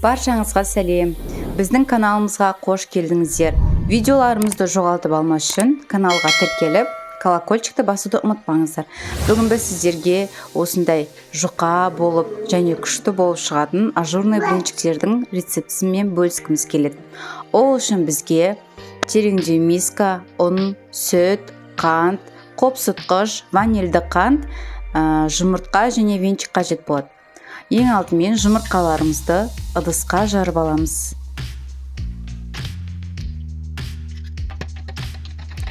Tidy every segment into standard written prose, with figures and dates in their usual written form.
Баршаңызға сәлем. Біздің каналымызға қош келдіңіздер. Видеоларымызды жоғалтып алмас үшін каналға тіркеліп, колокольчикті басуды ұмытпаңыздар. Бүгін біз сіздерге осындай жұқа болып және күшті болып шығатын ажурный блинчиктердің рецептісімен бөліскіміз келеді. Ол үшін бізге тереңдеу миска, ұн, сүт, қант, қопсытқыш, ванильді қант, жұмыртқа және венчик қажет болады. Ең алдымен жұмыртқаларымызды ыдысқа жарып аламыз.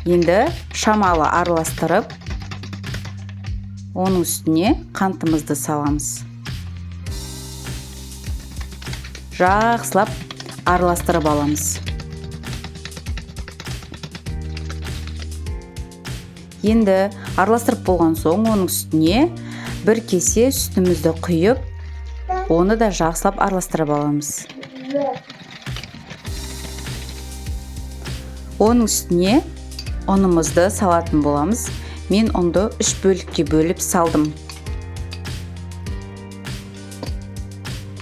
Енді шамалы араластырып, оның үстіне қантымызды саламыз. Жақсылап араластырып аламыз. Енді араластырып болған соң, оның үстіне бір кесе сүтімізді құйып, оны да жақсылап араластырып аламыз. Оның үстіне ұнымызды салатын боламыз. Мен ұнды 3 бөлікке бөліп салдым.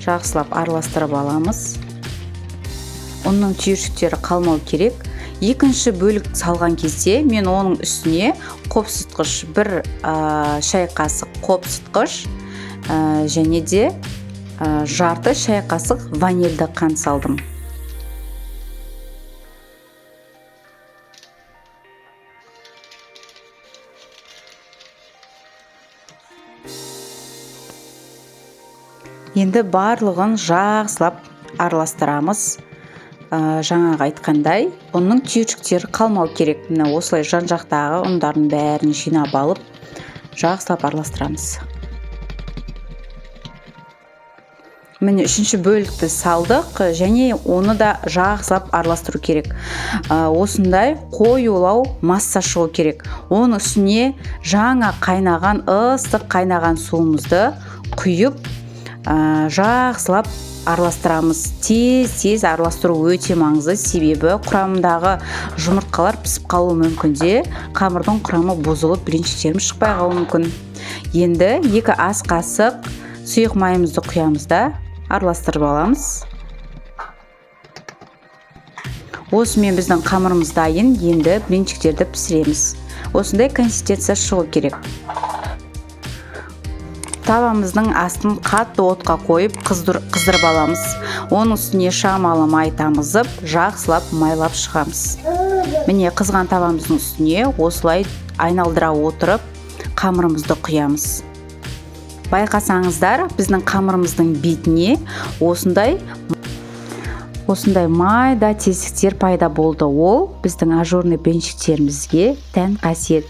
Жақсылап араластырып аламыз. Ұнның түйіршіктері қалмау керек. Екінші бөлік салған кезде мен оның үстіне қопсытқыш, бір шай қасық қопсытқыш және де жарты шай қасық ванильді қант салдым. Енді барлығын жақсылап араластырамыз. Жаңағы айтқандай, ұнның түйіршіктері қалмау керек. Міне осылай жан-жақтағы ұндардың бәрін жинап алып, жақсылап араластырамыз. Міне үшінші бөлікті салдық және оны да жақсылап араластыру керек. Осындай қоюлау масса шығу керек. Оның үстіне жаңа қайнаған, ыстық қайнаған суымызды құйып, жақсылап араластырамыз. Тез араластыру өте маңызды, себебі құрамындағы жұмыртқалар пісіп қалуы мүмкін де, қамырдың құрамы бұзылып, блинчиктеріміз шықпай қалуы мүмкін. Енді 2 ас қасық сұйық майымызды құямыз да араластырып аламыз. Осымен біздің қамырымыз дайын. Енді блинчиктерді пісіреміз. Осындай консистенция шығу керек. Тавамыздың астын қатты отқа қойып қыздырып аламыз. Оның үстіне шамалы май тамызып, жақсылап майлап шығамыз. Міне қызған тавамыздың үстіне осылай айналдыра отырып, қамырымызды құямыз. Байқасаңыздар, біздің қамырымыздың бетіне осындай майда тесіктер пайда болды. Ол біздің ажурный блинчиктерімізге тән қасиет.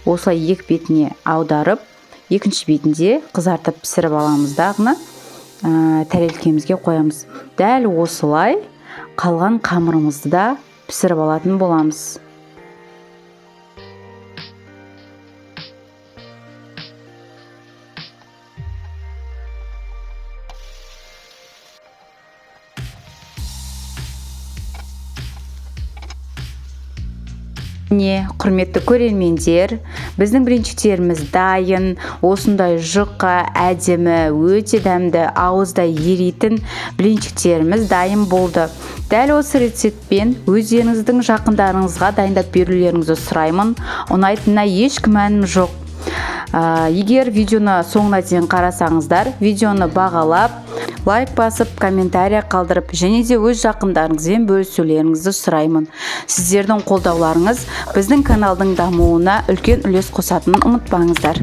Осылай екі бетіне аударып, екінші бетінде қызартып пісіріп аламыз дағыны тәрелкемізге қоямыз. Дәл осылай қалған қамырымызды да пісіріп алатын боламыз. Құрметті көрермендер, біздің блинчиктеріміз дайын. Осындай жұқа, әдемі, өте дәмді, ауызда еритін блинчиктеріміз дайын болды. Дәл осы рецептпен өздеріңіздің жақындарыңызға дайындап берулеріңізді сұраймын. Ұнайтынына еш күмәнім жоқ. Егер видеоны соңына дейін қарасаңыздар, видеоны бағалап, лайк басып, комментария қалдырып, және де өз жақындарыңызбен бөлісулеріңізді сұраймын. Сіздердің қолдауларыңыз біздің каналдың дамуына үлкен үлес қосатынын ұмытпаңыздар.